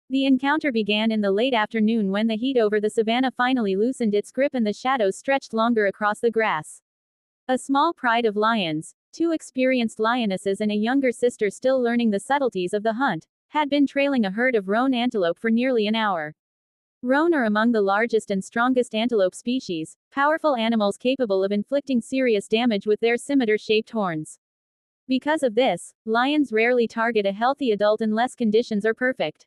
The encounter began in the late afternoon when the heat over the savanna finally loosened its grip and the shadows stretched longer across the grass. A small pride of lions, two experienced lionesses and a younger sister still learning the subtleties of the hunt, had been trailing a herd of roan antelope for nearly an hour. Roan are among the largest and strongest antelope species, powerful animals capable of inflicting serious damage with their scimitar-shaped horns. Because of this, lions rarely target a healthy adult unless conditions are perfect.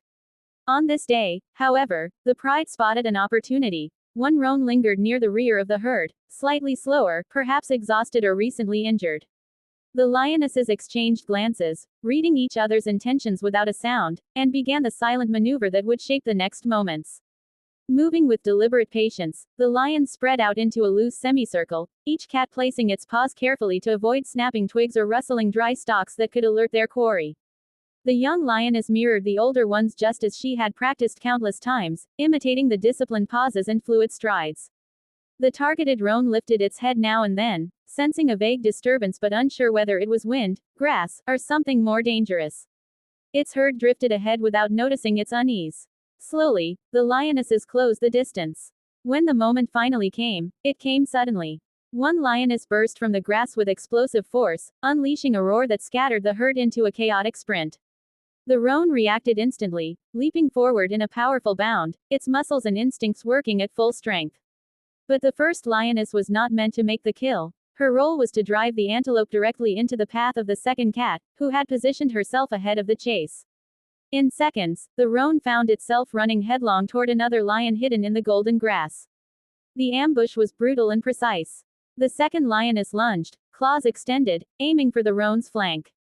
On this day, however, the pride spotted an opportunity. One roan lingered near the rear of the herd, slightly slower, perhaps exhausted or recently injured. The lionesses exchanged glances, reading each other's intentions without a sound, and began the silent maneuver that would shape the next moments. Moving with deliberate patience, the lions spread out into a loose semicircle, each cat placing its paws carefully to avoid snapping twigs or rustling dry stalks that could alert their quarry. The young lioness mirrored the older ones just as she had practiced countless times, imitating the disciplined pauses and fluid strides. The targeted roan lifted its head now and then, sensing a vague disturbance but unsure whether it was wind, grass, or something more dangerous. Its herd drifted ahead without noticing its unease. Slowly, the lionesses closed the distance. When the moment finally came, it came suddenly. One lioness burst from the grass with explosive force, unleashing a roar that scattered the herd into a chaotic sprint. The roan reacted instantly, leaping forward in a powerful bound, its muscles and instincts working at full strength. But the first lioness was not meant to make the kill. Her role was to drive the antelope directly into the path of the second cat, who had positioned herself ahead of the chase. In seconds, the roan found itself running headlong toward another lion hidden in the golden grass. The ambush was brutal and precise. The second lioness lunged, claws extended, aiming for the roan's flank.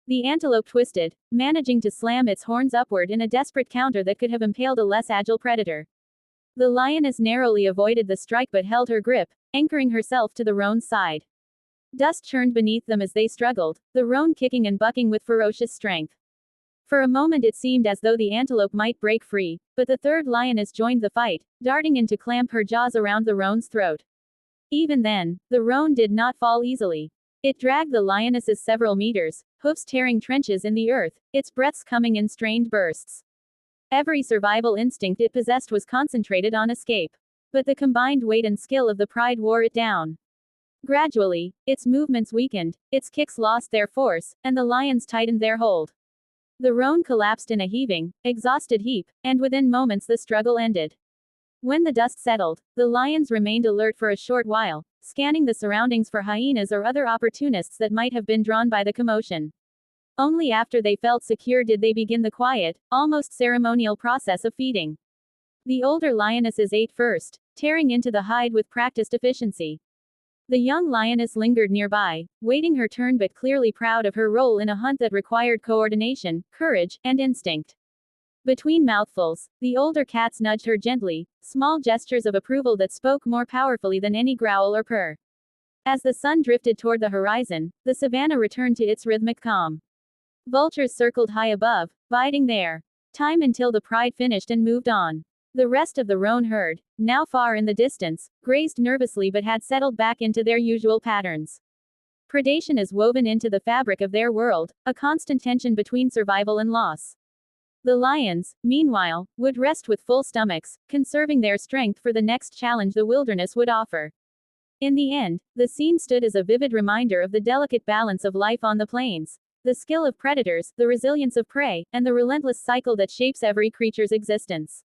The antelope twisted, managing to slam its horns upward in a desperate counter that could have impaled a less agile predator. The lioness narrowly avoided the strike but held her grip, anchoring herself to the roan's side. Dust churned beneath them as they struggled, the roan kicking and bucking with ferocious strength. For a moment it seemed as though the antelope might break free, but the third lioness joined the fight, darting in to clamp her jaws around the roan's throat. Even then, the roan did not fall easily. It dragged the lionesses several meters, hoofs tearing trenches in the earth, its breaths coming in strained bursts. Every survival instinct it possessed was concentrated on escape. But the combined weight and skill of the pride wore it down. Gradually, its movements weakened, its kicks lost their force, and the lions tightened their hold. The roan collapsed in a heaving, exhausted heap, and within moments the struggle ended. When the dust settled, the lions remained alert for a short while, scanning the surroundings for hyenas or other opportunists that might have been drawn by the commotion. Only after they felt secure did they begin the quiet, almost ceremonial process of feeding. The older lionesses ate first, tearing into the hide with practiced efficiency. The young lioness lingered nearby, waiting her turn but clearly proud of her role in a hunt that required coordination, courage, and instinct. Between mouthfuls, the older cats nudged her gently, small gestures of approval that spoke more powerfully than any growl or purr. As the sun drifted toward the horizon, the savanna returned to its rhythmic calm. Vultures circled high above, biding their time until the pride finished and moved on. The rest of the roan herd, now far in the distance, grazed nervously but had settled back into their usual patterns. Predation is woven into the fabric of their world, a constant tension between survival and loss. The lions, meanwhile, would rest with full stomachs, conserving their strength for the next challenge the wilderness would offer. In the end, the scene stood as a vivid reminder of the delicate balance of life on the plains. The skill of predators, the resilience of prey, and the relentless cycle that shapes every creature's existence.